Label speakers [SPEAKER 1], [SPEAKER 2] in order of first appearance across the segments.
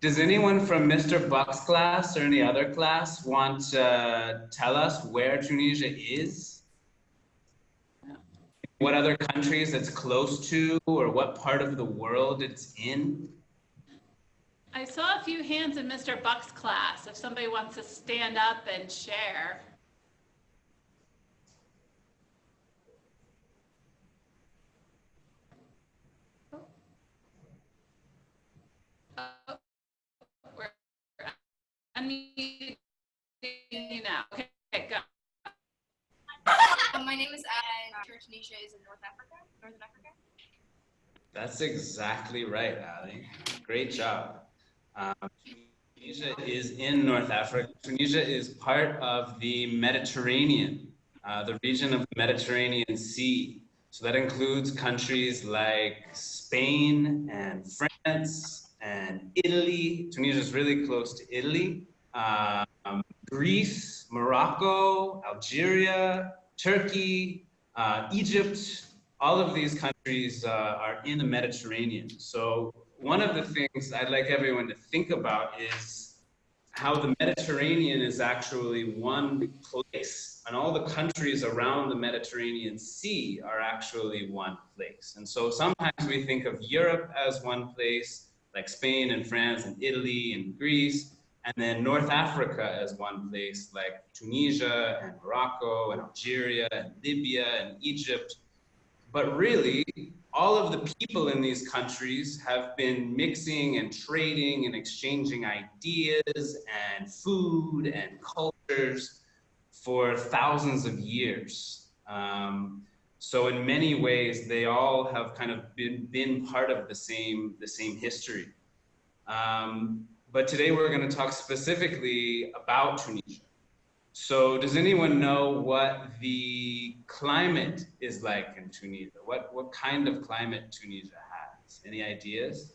[SPEAKER 1] Does anyone from Mr. Buck's class or any other class want to tell us where Tunisia is? What other countries it's close to, or what part of the world it's in?
[SPEAKER 2] I saw a few hands in Mr. Buck's class, if somebody wants to stand up and share. Oh, we're unmuting you now. Okay, go.
[SPEAKER 3] My name is Tunisia is in Northern Africa.
[SPEAKER 1] That's exactly right, Ali. Great job. Tunisia is in North Africa. Tunisia is part of the Mediterranean, the region of the Mediterranean Sea. So that includes countries like Spain and France and Italy. Tunisia is really close to Italy. Greece, Morocco, Algeria, Turkey, Egypt. All of these countries are in the Mediterranean. So one of the things I'd like everyone to think about is how the Mediterranean is actually one place, and all the countries around the Mediterranean Sea are actually one place. And so sometimes we think of Europe as one place, like Spain and France and Italy and Greece, and then North Africa as one place, like Tunisia and Morocco and Algeria and Libya and Egypt. But really, all of the people in these countries have been mixing and trading and exchanging ideas and food and cultures for thousands of years. So in many ways, they all have kind of been part of the same history. But today we're going to talk specifically about Tunisia. So does anyone know what the climate is like in Tunisia? What kind of climate Tunisia has? Any ideas?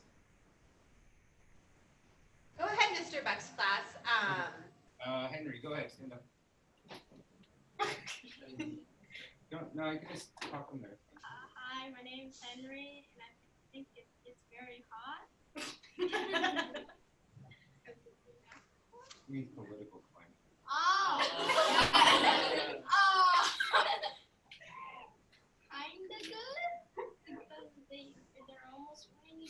[SPEAKER 4] Go ahead, Mr. Buck's class.
[SPEAKER 5] Henry, go ahead, stand up. No, you can just talk from there.
[SPEAKER 3] Hi, my name's Henry, and I think it's very hot.
[SPEAKER 5] We need political climate.
[SPEAKER 3] Oh. Kinda good. Because they're almost rainy.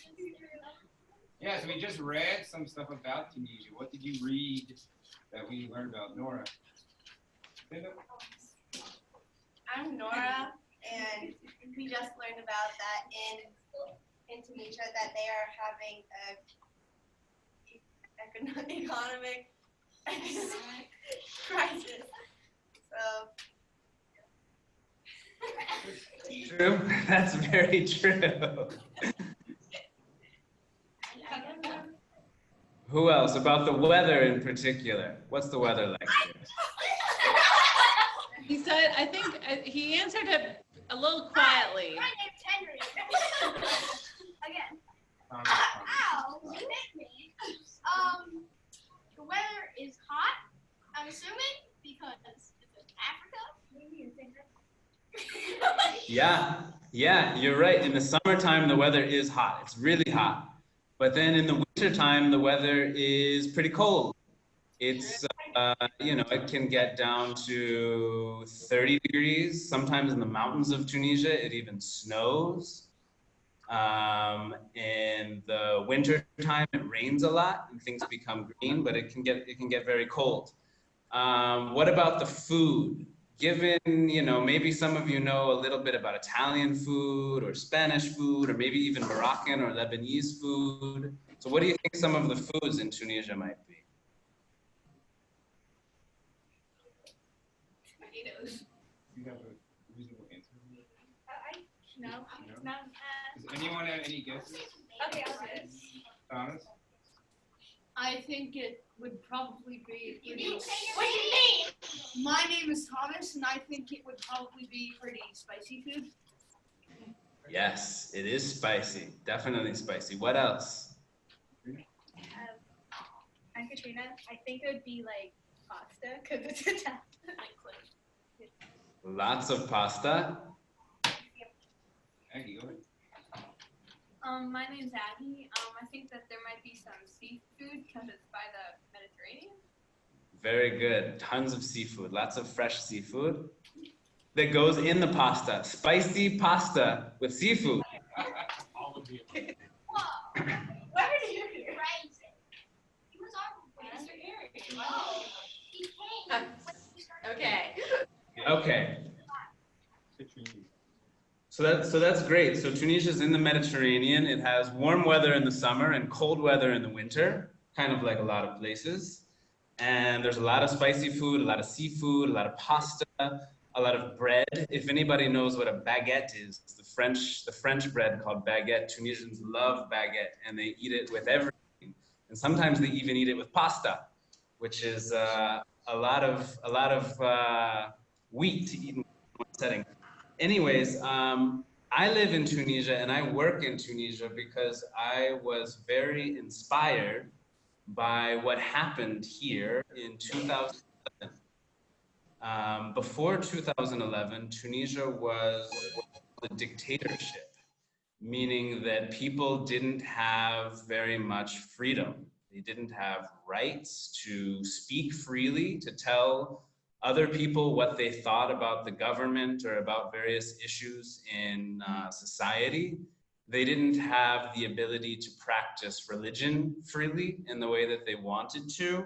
[SPEAKER 5] Yeah, so we just read some stuff about Tunisia. What did you read that we learned about? Nora?
[SPEAKER 6] I'm Nora, and we just learned about that in Tunisia that they are having a economic crisis. So
[SPEAKER 1] True. That's very true. Who else? About the weather in particular. What's the weather like here?
[SPEAKER 2] He said, I think he answered it a little quietly.
[SPEAKER 3] My name's Henry. Again. Ow! You hit me. The weather is hot, I'm assuming, because it's in Africa.
[SPEAKER 1] Yeah, you're right. In the summertime, the weather is hot. It's really hot. But then in the wintertime, the weather is pretty cold. It's, it can get down to 30 degrees. Sometimes in the mountains of Tunisia, it even snows. In the winter time, it rains a lot and things become green, but it can get very cold. What about the food? Given, maybe some of you know a little bit about Italian food or Spanish food, or maybe even Moroccan or Lebanese food. So what do you think some of the foods in Tunisia might be?
[SPEAKER 5] You have a reasonable answer?
[SPEAKER 3] No.
[SPEAKER 5] Does anyone have any guesses?
[SPEAKER 3] Okay, I'll do it.
[SPEAKER 5] Thomas?
[SPEAKER 7] I think it would probably be.
[SPEAKER 3] What do you mean?
[SPEAKER 7] My name is Thomas, and I think it would probably be pretty spicy food.
[SPEAKER 1] Yes, it is spicy. Definitely spicy. What else?
[SPEAKER 3] I'm Katrina. I think it would be like pasta because it's Italian.
[SPEAKER 1] Lots of pasta.
[SPEAKER 5] Aggie, go
[SPEAKER 3] My name's Aggie. I think that there might be some seafood because it's by the Mediterranean.
[SPEAKER 1] Very good. Tons of seafood, lots of fresh seafood that goes in the pasta. Spicy pasta with seafood.
[SPEAKER 5] All of the
[SPEAKER 3] Whoa! Where did you hear? He was our Mr. Harry. Wow. He came when we started.
[SPEAKER 4] Okay.
[SPEAKER 1] Okay. So that's great. So Tunisia is in the Mediterranean. It has warm weather in the summer and cold weather in the winter, kind of like a lot of places. And there's a lot of spicy food, a lot of seafood, a lot of pasta, a lot of bread. If anybody knows what a baguette is, the French bread called baguette. Tunisians love baguette, and they eat it with everything. And sometimes they even eat it with pasta, which is a lot of wheat to eat in one setting. Anyways, I live in Tunisia and I work in Tunisia because I was very inspired by what happened here in 2011. Before 2011, Tunisia was a dictatorship, meaning that people didn't have very much freedom. They didn't have rights to speak freely, to tell other people what they thought about the government or about various issues in society. They didn't have the ability to practice religion freely in the way that they wanted to.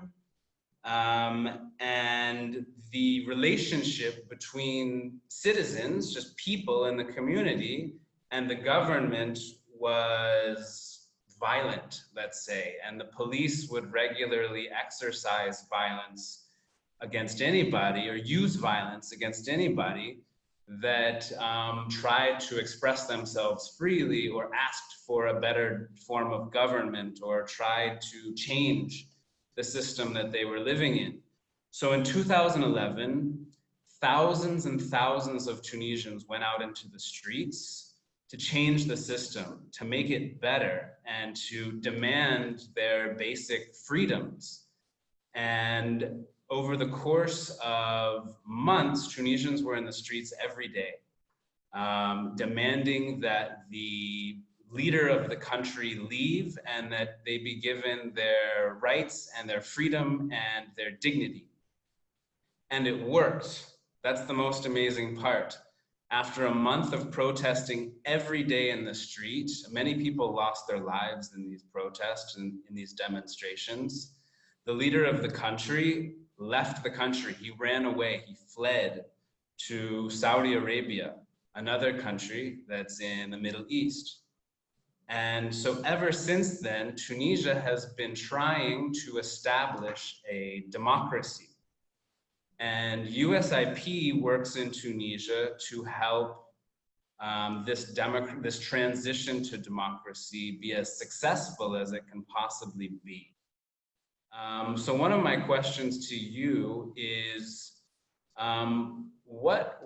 [SPEAKER 1] And the relationship between citizens, just people in the community, and the government was violent, let's say, and the police would regularly exercise violence against anybody or use violence against anybody that tried to express themselves freely or asked for a better form of government or tried to change the system that they were living in. So in 2011, thousands and thousands of Tunisians went out into the streets to change the system, to make it better, and to demand their basic freedoms. And over the course of months, Tunisians were in the streets every day, demanding that the leader of the country leave and that they be given their rights and their freedom and their dignity. And it worked. That's the most amazing part. After a month of protesting every day in the street, many people lost their lives in these protests and in these demonstrations. The leader of the country left the country. He ran away. He fled to Saudi Arabia, another country that's in the Middle East. And so ever since then, Tunisia has been trying to establish a democracy. And USIP works in Tunisia to help this transition to democracy be as successful as it can possibly be. So one of my questions to you is, what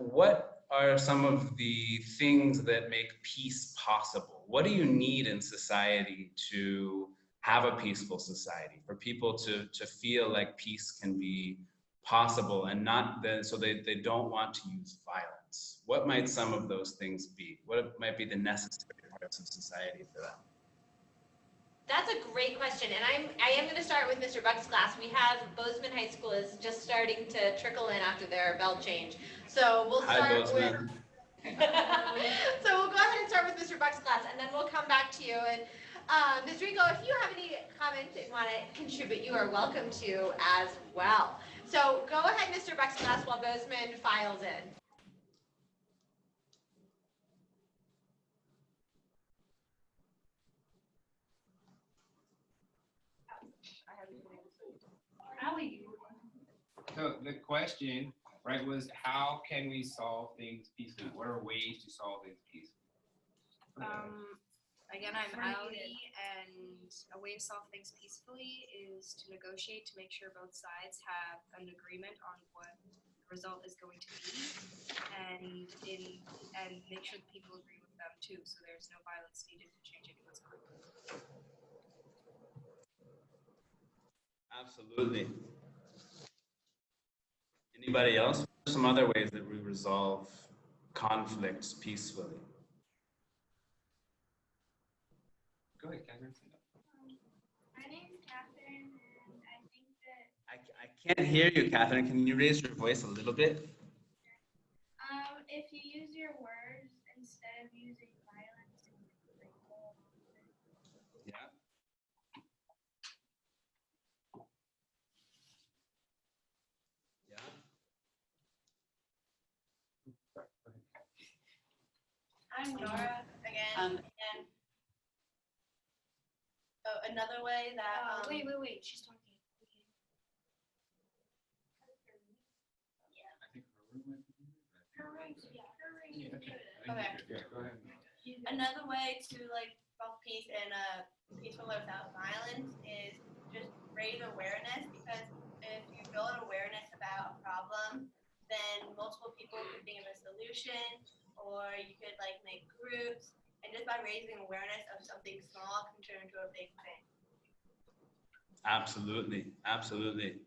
[SPEAKER 1] are some of the things that make peace possible? What do you need in society to have a peaceful society, for people to feel like peace can be possible and not so they don't want to use violence? What might some of those things be? What might be the necessary parts of society for that?
[SPEAKER 4] That's a great question, and I am going to start with Mr. Buck's class. We have Bozeman High School is just starting to trickle in after their bell change, so we'll start with. So we'll go ahead and start with Mr. Buck's class, and then we'll come back to you. And Ms. Rico, if you have any comments that you want to contribute, you are welcome to as well. So go ahead, Mr. Buck's class, while Bozeman files in.
[SPEAKER 5] So the question, right, was how can we solve things peacefully? What are ways to solve things peacefully?
[SPEAKER 8] Again, I'm Ali, and a way to solve things peacefully is to negotiate to make sure both sides have an agreement on what the result is going to be, and make sure that people agree with them too, so there's no violence needed to change anyone's mind.
[SPEAKER 1] Absolutely. Anybody else? What are some other ways that we resolve conflicts peacefully?
[SPEAKER 5] Go ahead, Catherine.
[SPEAKER 3] My name's Catherine, and I think that
[SPEAKER 1] I can't hear you, Catherine. Can you raise your voice a little bit?
[SPEAKER 3] if you use your words instead of using violence,
[SPEAKER 1] Yeah. Yeah.
[SPEAKER 6] I'm Nora again, and another way that
[SPEAKER 8] wait, she's talking.
[SPEAKER 6] Okay.
[SPEAKER 5] Yeah, go ahead.
[SPEAKER 6] Another way to like promote peace and peaceful without violence is just raise awareness, because if you build awareness about a problem, then multiple people could think of a solution, or you could like make groups, and just by raising awareness of something small can turn into a big thing.
[SPEAKER 1] Absolutely. Absolutely.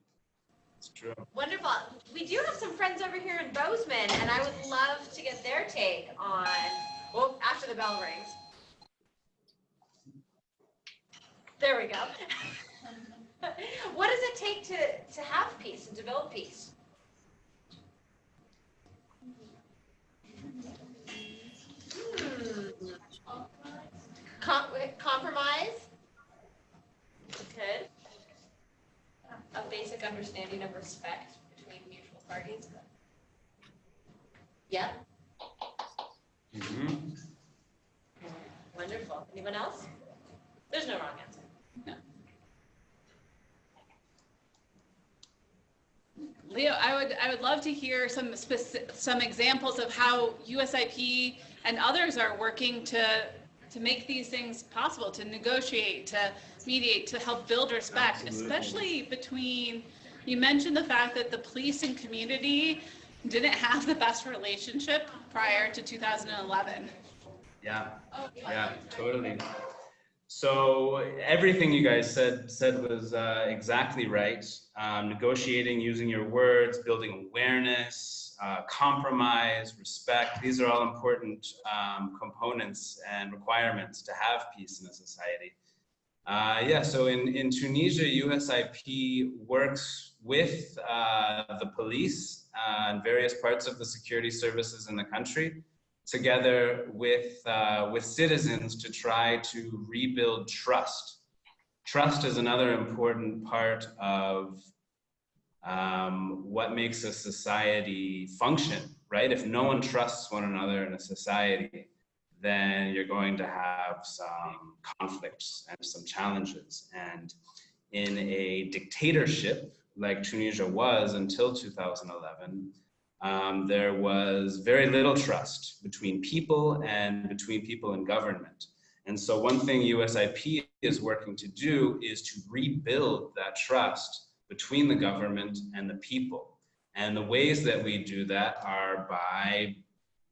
[SPEAKER 1] It's true.
[SPEAKER 4] Wonderful. We do have some friends over here in Bozeman, and I would love to get their take on, well, after the bell rings. There we go. What does it take to have peace and to build peace? Compromise? Good. A basic understanding of respect between mutual parties. Yeah.
[SPEAKER 1] Mm-hmm.
[SPEAKER 4] Wonderful. Anyone else? There's no wrong answer.
[SPEAKER 2] Leo, I would love to hear some examples of how USIP and others are working to make these things possible, to negotiate, to mediate, to help build respect,
[SPEAKER 1] Absolutely.
[SPEAKER 2] especially between, you mentioned the fact that the police and community didn't have the best relationship prior to 2011.
[SPEAKER 1] Yeah. Yeah, totally. So everything you guys said was exactly right. Negotiating, using your words, building awareness, compromise, respect. These are all important components and requirements to have peace in a society. So in Tunisia, USIP works with the police and various parts of the security services in the country, together with citizens, to try to rebuild trust. Trust is another important part of what makes a society function, right? If no one trusts one another in a society, then you're going to have some conflicts and some challenges. And in a dictatorship like Tunisia was until 2011, there was very little trust between people and between people and government. And so one thing USIP is working to do is to rebuild that trust between the government and the people. And the ways that we do that are by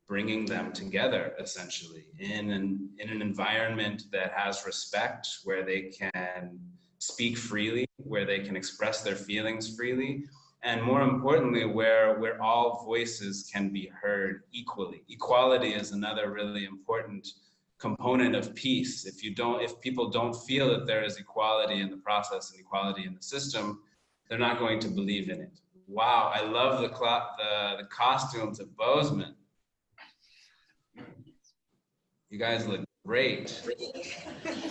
[SPEAKER 1] bringing them together, essentially, in an environment that has respect, where they can speak freely, where they can express their feelings freely, and more importantly, where all voices can be heard equally. Equality is another really important component of peace. If people don't feel that there is equality in the process and equality in the system, they're not going to believe in it. Wow, I love the costumes of Bozeman. You guys look great.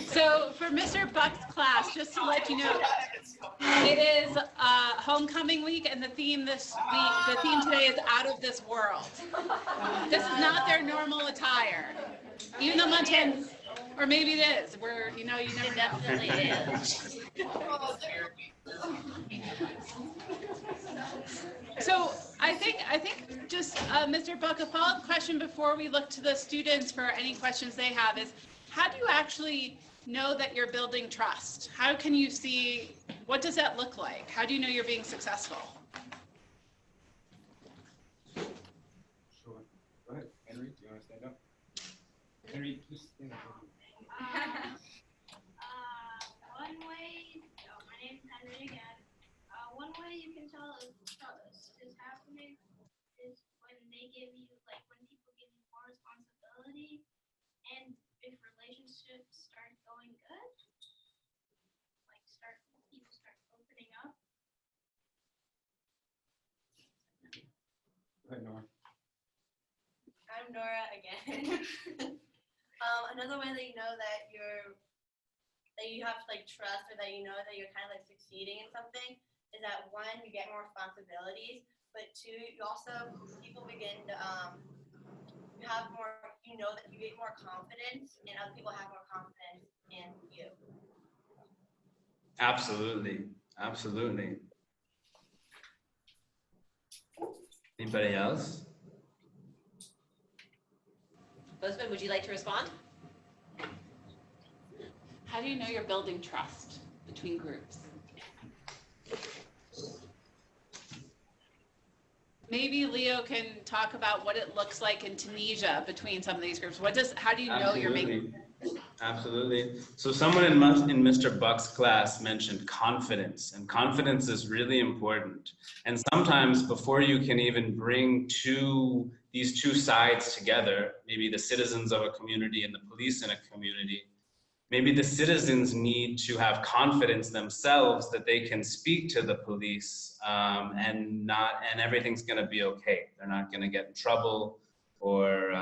[SPEAKER 2] So for Mr. Buck's class, just to let you know, it is homecoming week, and the theme today is out of this world. This is not their normal attire. Even though Montana, or maybe it is, you never know.
[SPEAKER 4] It definitely is.
[SPEAKER 2] So I think just Mr. Buck, a follow-up question before we look to the students for any questions they have is, how do you actually know that you're building trust? How can you see, what does that look like? How do you know you're being successful?
[SPEAKER 5] Sure. Go ahead, Henry. Do you want to stand up? Henry, please stand up.
[SPEAKER 3] one way, my name's Henry again. One way you can tell if trust is happening is when they give you, like when people give you more responsibility, and if relationships start going good.
[SPEAKER 6] Nora again. Another way that you know that you have like trust, or that you know that you're kind of like succeeding in something, is that one, you get more responsibilities, but two, you also, people begin to you have more, you know, that you get more confidence, and other people have more confidence in you.
[SPEAKER 1] Absolutely, absolutely. Anybody else?
[SPEAKER 4] Bozeman, would you like to respond?
[SPEAKER 2] How do you know you're building trust between groups? Maybe Leo can talk about what it looks like in Tunisia between some of these groups. How do you know you're making?
[SPEAKER 1] Absolutely. So someone in Mr. Buck's class mentioned confidence, and confidence is really important. And sometimes before you can even bring these two sides together, maybe the citizens of a community and the police in a community, maybe the citizens need to have confidence themselves that they can speak to the police and everything's going to be okay. They're not going to get in trouble or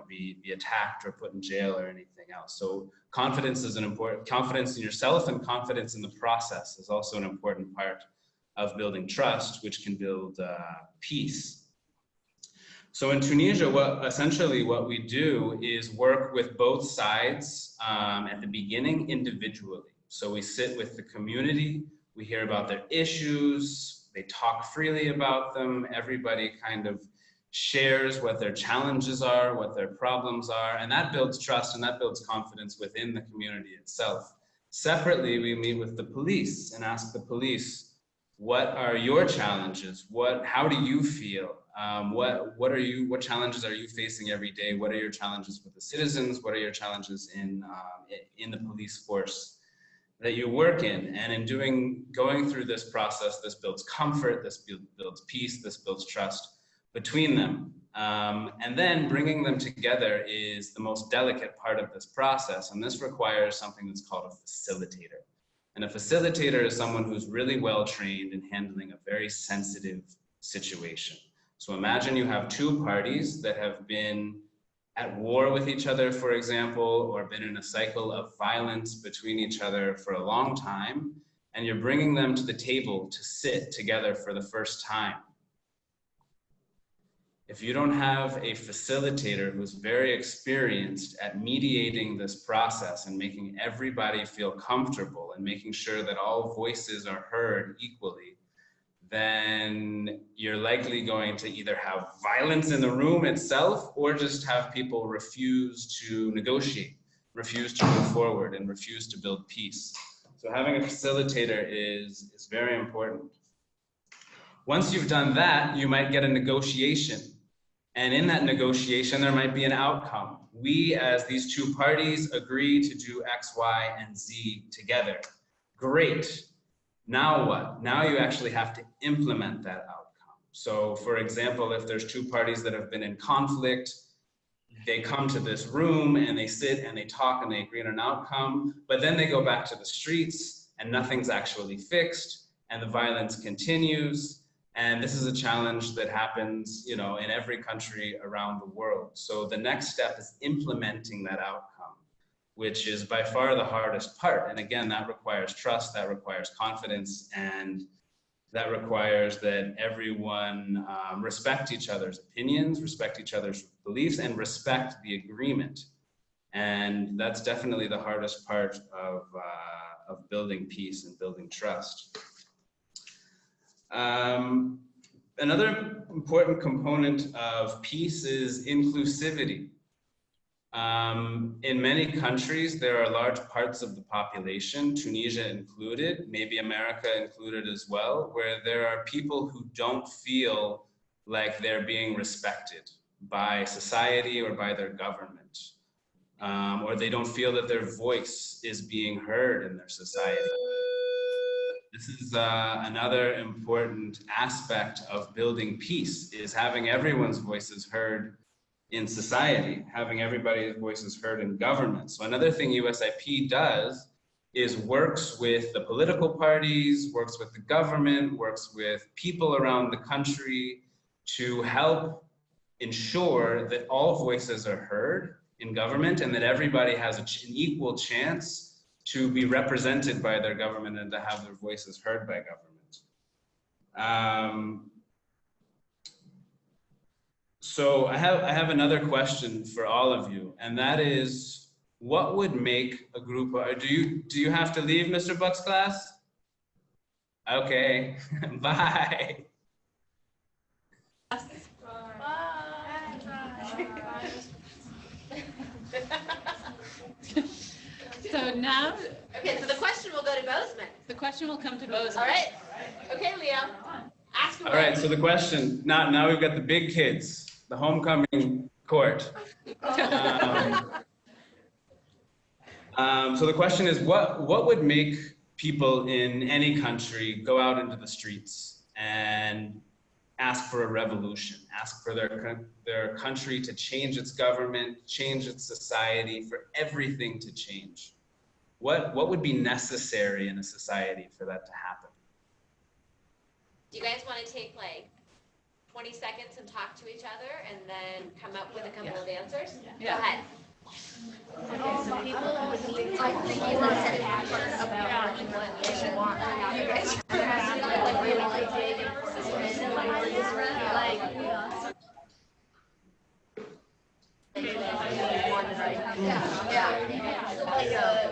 [SPEAKER 1] be attacked or put in jail or anything else. So confidence is confidence in yourself, and confidence in the process is also an important part of building trust, which can build peace. So in Tunisia, essentially what we do is work with both sides at the beginning individually. So we sit with the community, we hear about their issues, they talk freely about them, everybody kind of shares what their challenges are, what their problems are, and that builds trust and that builds confidence within the community itself. Separately, we meet with the police and ask the police, what are your challenges? How do you feel? What challenges are you facing every day? What are your challenges with the citizens? What are your challenges in the police force that you work in? And in going through this process, this builds comfort, this builds peace, this builds trust between them. And then bringing them together is the most delicate part of this process. And this requires something that's called a facilitator. And a facilitator is someone who's really well trained in handling a very sensitive situation. So imagine you have two parties that have been at war with each other, for example, or been in a cycle of violence between each other for a long time, and you're bringing them to the table to sit together for the first time. If you don't have a facilitator who's very experienced at mediating this process and making everybody feel comfortable and making sure that all voices are heard equally, then you're likely going to either have violence in the room itself or just have people refuse to negotiate, refuse to move forward, and refuse to build peace. So having a facilitator is very important. Once you've done that, you might get a negotiation. And in that negotiation, there might be an outcome. We, as these two parties, agree to do X, Y, and Z together. Great. Now what? Now you actually have to implement that outcome. So for example, if there's two parties that have been in conflict, they come to this room and they sit and they talk and they agree on an outcome, but then they go back to the streets and nothing's actually fixed and the violence continues. And this is a challenge that happens, in every country around the world. So the next step is implementing that outcome, which is by far the hardest part. And again, that requires trust, that requires confidence, and that requires that everyone respect each other's opinions, respect each other's beliefs, and respect the agreement. And that's definitely the hardest part of building peace and building trust. Another important component of peace is inclusivity. In many countries, there are large parts of the population, Tunisia included, maybe America included as well, where there are people who don't feel like they're being respected by society or by their government, or they don't feel that their voice is being heard in their society. This is another important aspect of building peace, is having everyone's voices heard in society, having everybody's voices heard in government. So another thing USIP does is works with the political parties, works with the government, works with people around the country to help ensure that all voices are heard in government and that everybody has an equal chance to be represented by their government and to have their voices heard by government. So I have another question for all of you, and that is, what would make a group of, do you have to leave, Mr. Buck's class? Okay, bye.
[SPEAKER 2] So now,
[SPEAKER 4] Okay, so the question will go to Bozeman.
[SPEAKER 2] the question will come to Bozeman.
[SPEAKER 4] All right. Okay, Leo. Ask away.
[SPEAKER 1] All right, so the question, now we've got the big kids, the homecoming court. So the question is, what would make people in any country go out into the streets and ask for a revolution, ask for their country to change its government, change its society, for everything to change? What would be necessary in a society for that to happen?
[SPEAKER 4] Do you guys want to take like 20 seconds and talk to each other and then come up with a couple of answers?
[SPEAKER 2] Yeah.
[SPEAKER 4] Go ahead.
[SPEAKER 8] Okay, so people would need to be passionate about what they want. You guys like really like big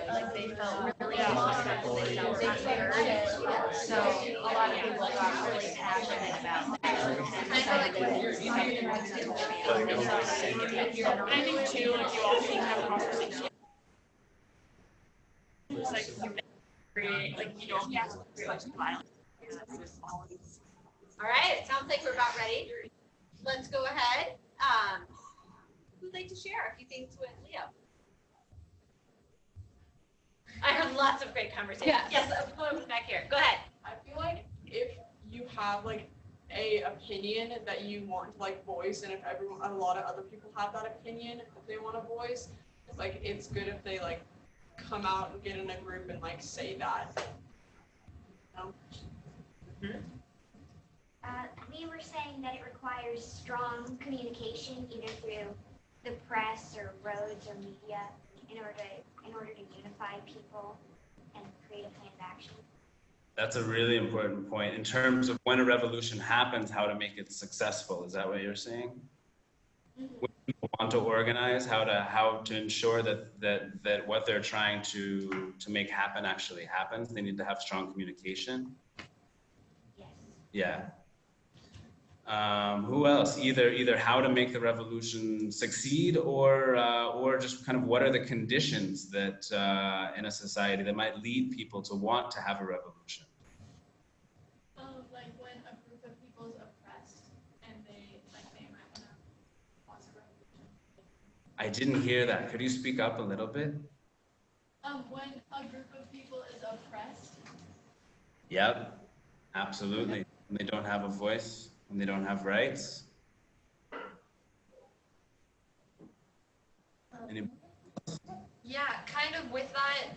[SPEAKER 8] like they felt really lost and they felt unheard. So a lot of people got really passionate about that. I feel like
[SPEAKER 9] I think too, like you also need to have a conversation. It's like you create, like you don't have to create like violence.
[SPEAKER 4] All right, it sounds like we're about ready. Let's go ahead. Who'd like to share a few things with Leo? I heard lots of great conversations.
[SPEAKER 2] Yeah.
[SPEAKER 4] Yes, back here. Go ahead.
[SPEAKER 9] I feel like if you have like a opinion that you want to like voice, and if a lot of other people have that opinion that they want to voice, like it's good if they like come out and get in a group and like say that.
[SPEAKER 10] We were saying that it requires strong communication, either through the press or roads or media, in order to unify people and create a plan of action.
[SPEAKER 1] That's a really important point in terms of when a revolution happens, how to make it successful. Is that what you're saying?
[SPEAKER 10] Mm-hmm.
[SPEAKER 1] When people want to organize, how to ensure that what they're trying to make happen actually happens, they need to have strong communication.
[SPEAKER 10] Yes.
[SPEAKER 1] Yeah. Who else? Either how to make the revolution succeed, or just kind of what are the conditions that in a society that might lead people to want to have a revolution?
[SPEAKER 11] Like when a group of people is oppressed and they might want to cause a revolution.
[SPEAKER 1] I didn't hear that. Could you speak up a little bit?
[SPEAKER 11] When a group of people is oppressed.
[SPEAKER 1] Yep, absolutely. When they don't have a voice, when they don't have rights.
[SPEAKER 8] Yeah, kind of with that,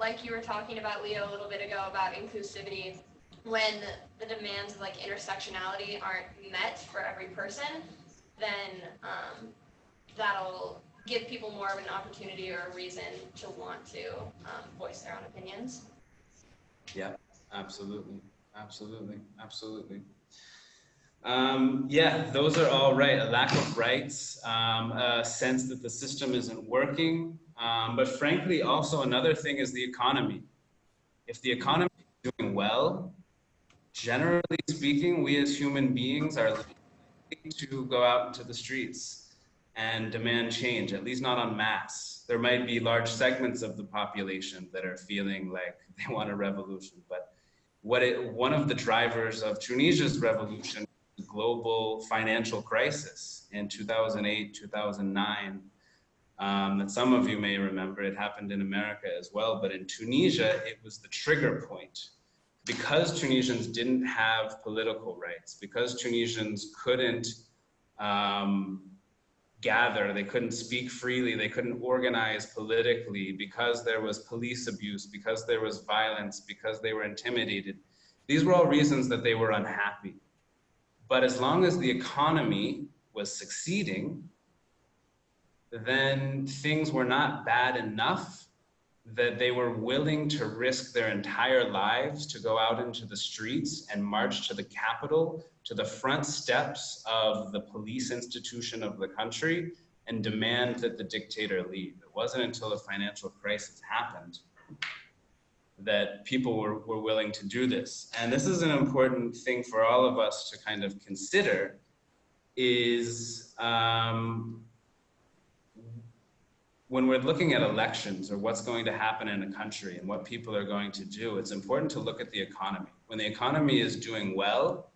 [SPEAKER 8] like you were talking about, Leo, a little bit ago about inclusivity, when the demands of like intersectionality aren't met for every person, then that'll give people more of an opportunity or a reason to want to voice their own opinions.
[SPEAKER 1] Yeah, absolutely, absolutely, absolutely. Yeah, those are all right. A lack of rights, a sense that the system isn't working, but frankly, also another thing is the economy. If the economy is doing well, generally speaking, we as human beings are likely to go out into the streets and demand change, at least not en masse. There might be large segments of the population that are feeling like they want a revolution, but one of the drivers of Tunisia's revolution, the global financial crisis in 2008, 2009, that some of you may remember. It happened in America as well, but in Tunisia, it was the trigger point. Because Tunisians didn't have political rights, because Tunisians couldn't gather, they couldn't speak freely, they couldn't organize politically, because there was police abuse, because there was violence, because they were intimidated. These were all reasons that they were unhappy. But as long as the economy was succeeding, then things were not bad enough that they were willing to risk their entire lives to go out into the streets and march to the Capitol, to the front steps of the police institution of the country, and demand that the dictator leave. It wasn't until the financial crisis happened that people were willing to do this. And this is an important thing for all of us to kind of consider is when we're looking at elections or what's going to happen in a country and what people are going to do, it's important to look at the economy. When the economy is doing well,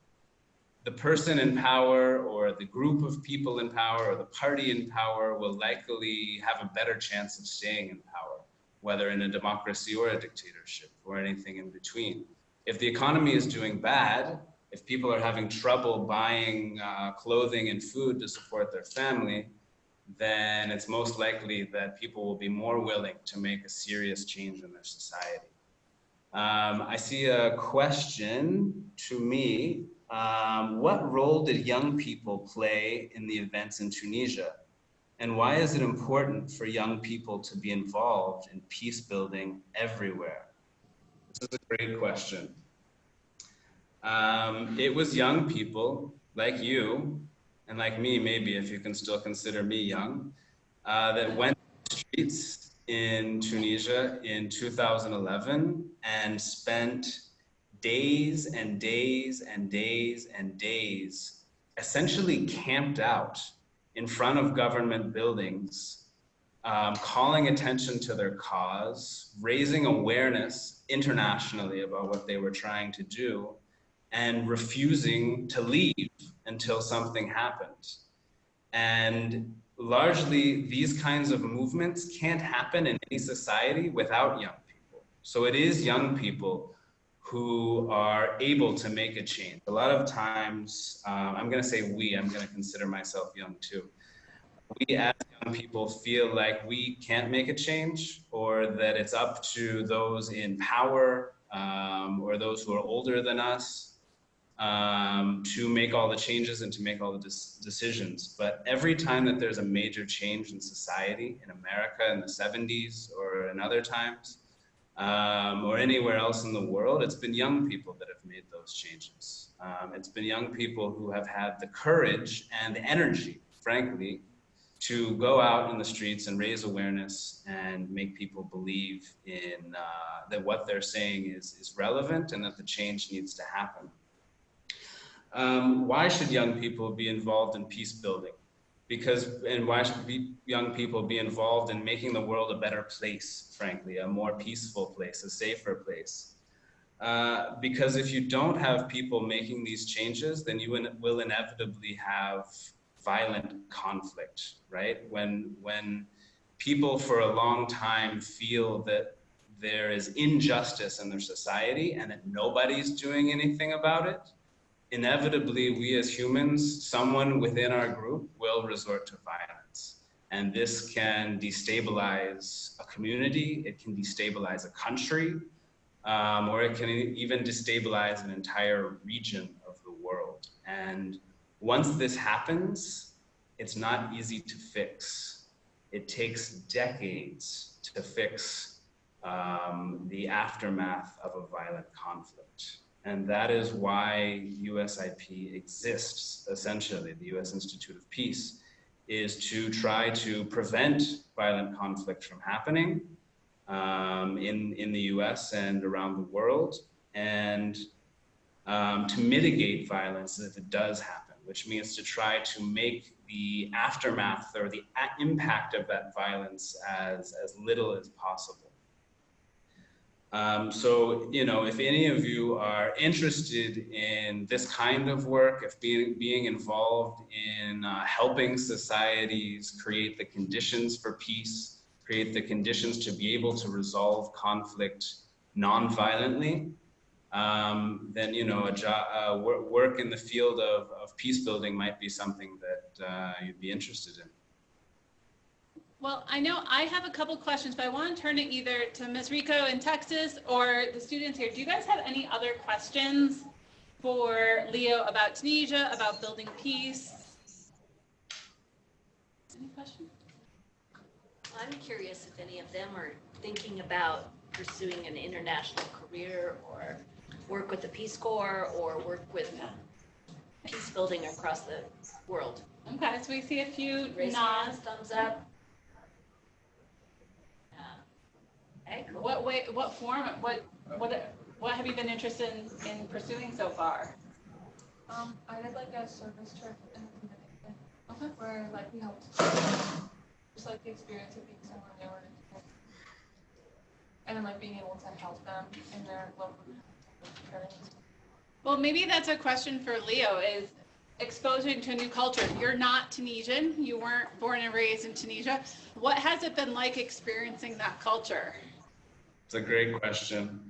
[SPEAKER 1] the person in power or the group of people in power or the party in power will likely have a better chance of staying in power, whether in a democracy or a dictatorship or anything in between. If the economy is doing bad, if people are having trouble buying clothing and food to support their family, then it's most likely that people will be more willing to make a serious change in their society. I see a question to me. What role did young people play in the events in Tunisia? And why is it important for young people to be involved in peace building everywhere? This is a great question. It was young people like you and like me, maybe if you can still consider me young, that went to the streets in Tunisia in 2011 and spent days and days and days and days essentially camped out in front of government buildings, calling attention to their cause, raising awareness internationally about what they were trying to do, and refusing to leave until something happened. And largely, these kinds of movements can't happen in any society without young people. So it is young people who are able to make a change. A lot of times, I'm gonna say we, I'm gonna consider myself young too. We as young people feel like we can't make a change, or that it's up to those in power or those who are older than us to make all the changes and to make all the decisions. But every time that there's a major change in society, in America in the 70s or in other times, or anywhere else in the world, it's been young people that have made those changes. It's been young people who have had the courage and the energy, frankly, to go out in the streets and raise awareness and make people believe in that what they're saying is relevant and that the change needs to happen. Why should young people be involved in peace building? And why should young people be involved in making the world a better place, frankly, a more peaceful place, a safer place? Because if you don't have people making these changes, then you will inevitably have violent conflict, right? When people for a long time feel that there is injustice in their society and that nobody's doing anything about it, inevitably, we as humans, someone within our group will resort to violence. And this can destabilize a community, it can destabilize a country, or it can even destabilize an entire region of the world. And once this happens, it's not easy to fix. It takes decades to fix the aftermath of a violent conflict. And that is why USIP exists, essentially. The US Institute of Peace is to try to prevent violent conflict from happening in the US and around the world, and to mitigate violence if it does happen, which means to try to make the aftermath or the impact of that violence as little as possible. So, you know, if any of you are interested in this kind of work, if being involved in helping societies create the conditions for peace, create the conditions to be able to resolve conflict non-violently, then, you know, work in the field of peace building might be something that you'd be interested in.
[SPEAKER 2] Well, I know I have a couple questions, but I want to turn it either to Ms. Rico in Texas or the students here. Do you guys have any other questions for Leo about Tunisia, about building peace? Any question?
[SPEAKER 12] I'm curious if any of them are thinking about pursuing an international career or work with the Peace Corps or work with peace building across the world.
[SPEAKER 2] Okay, so we see a few
[SPEAKER 12] Raise
[SPEAKER 2] nods.
[SPEAKER 12] hands, thumbs up. Okay, cool.
[SPEAKER 2] What way? What form? What have you been interested in pursuing so far?
[SPEAKER 11] I did like a service trip in the Dominican.
[SPEAKER 2] Okay.
[SPEAKER 11] Where like we helped just like the experience of being somewhere they were and then like being able to help them in their local community.
[SPEAKER 2] Well, maybe that's a question for Leo, is exposure to a new culture. You're not Tunisian. You weren't born and raised in Tunisia. What has it been like experiencing that culture?
[SPEAKER 1] It's a great question.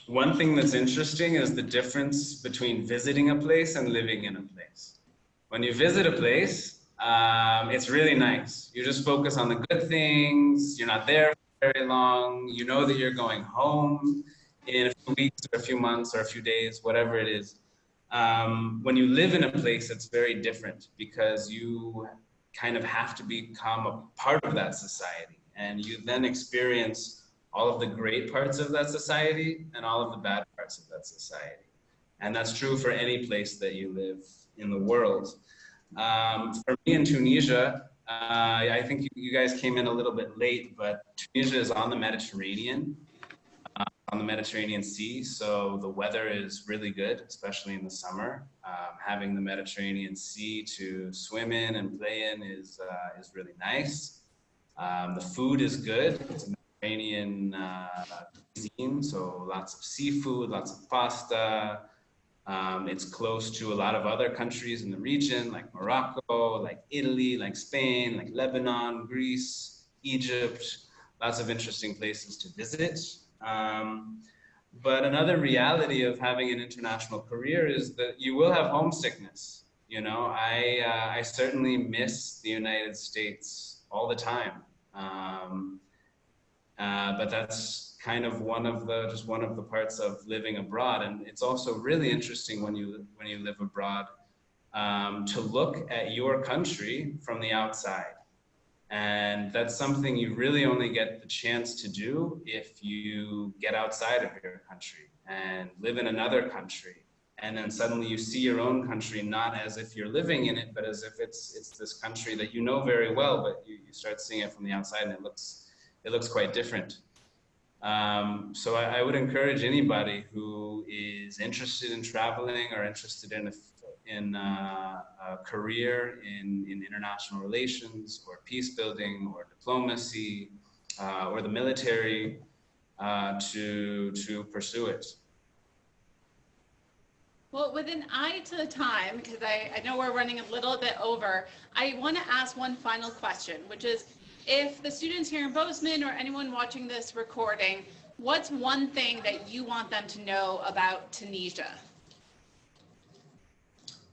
[SPEAKER 1] One thing that's interesting is the difference between visiting a place and living in a place. When you visit a place, it's really nice. You just focus on the good things. You're not there for very long. You know that you're going home in a few weeks or a few months or a few days, whatever it is. When you live in a place, it's very different because you kind of have to become a part of that society, and you then experience all of the great parts of that society and all of the bad parts of that society. And that's true for any place that you live in the world. For me in Tunisia, I think you guys came in a little bit late, but Tunisia is on the Mediterranean Sea, so the weather is really good, especially in the summer. Having the Mediterranean Sea to swim in and play in is really nice. The food is good. It's a Mediterranean cuisine, so lots of seafood, lots of pasta. It's close to a lot of other countries in the region, like Morocco, like Italy, like Spain, like Lebanon, Greece, Egypt. Lots of interesting places to visit. But another reality of having an international career is that you will have homesickness. You know, I certainly miss the United States all the time. But that's kind of one of the parts of living abroad. And it's also really interesting when you live abroad to look at your country from the outside. And that's something you really only get the chance to do if you get outside of your country and live in another country. And then suddenly you see your own country not as if you're living in it, but as if it's this country that you know very well, but you start seeing it from the outside and it looks quite different. So I would encourage anybody who is interested in traveling or interested in a career in international relations or peace building or diplomacy or the military to pursue it.
[SPEAKER 2] Well, with an eye to the time, because I know we're running a little bit over, I want to ask one final question, which is, if the students here in Bozeman or anyone watching this recording, what's one thing that you want them to know about Tunisia?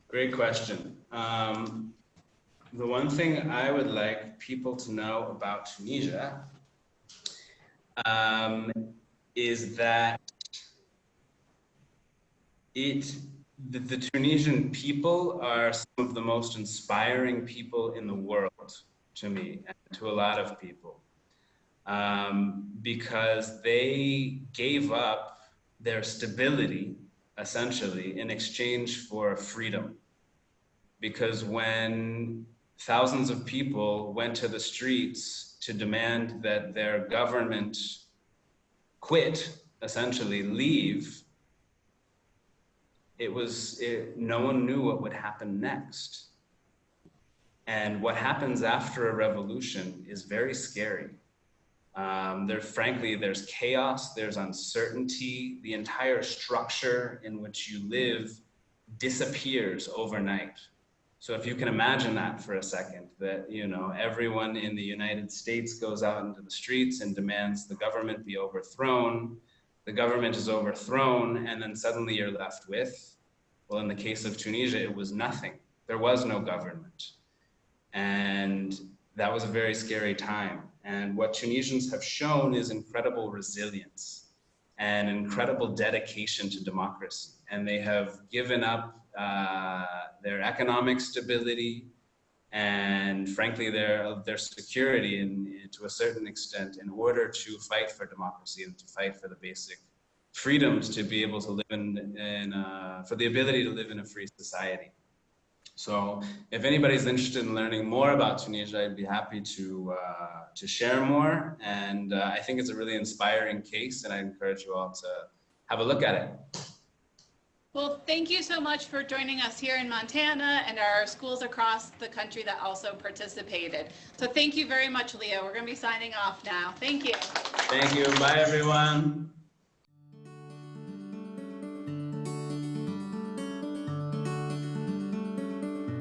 [SPEAKER 1] Great question. The one thing I would like people to know about Tunisia is that the Tunisian people are some of the most inspiring people in the world to me and to a lot of people, because they gave up their stability essentially in exchange for freedom. Because when thousands of people went to the streets to demand that their government quit, essentially leave, no one knew what would happen next. And what happens after a revolution is very scary. Frankly, there's chaos, there's uncertainty. The entire structure in which you live disappears overnight. So if you can imagine that for a second, that, you know, everyone in the United States goes out into the streets and demands the government be overthrown. The government is overthrown, and then suddenly you're left with, well, in the case of Tunisia, it was nothing. There was no government. And that was a very scary time. And what Tunisians have shown is incredible resilience and incredible dedication to democracy. And they have given up their economic stability, and frankly their security to a certain extent in order to fight for democracy and to fight for the basic freedoms to be able to live for the ability to live in a free society. So if anybody's interested in learning more about Tunisia, I'd be happy to share more. And I think it's a really inspiring case, and I encourage you all to have a look at it.
[SPEAKER 2] Well, thank you so much for joining us here in Montana and our schools across the country that also participated. So thank you very much, Leo. We're going to be signing off now. Thank you.
[SPEAKER 1] Thank you. Bye, everyone.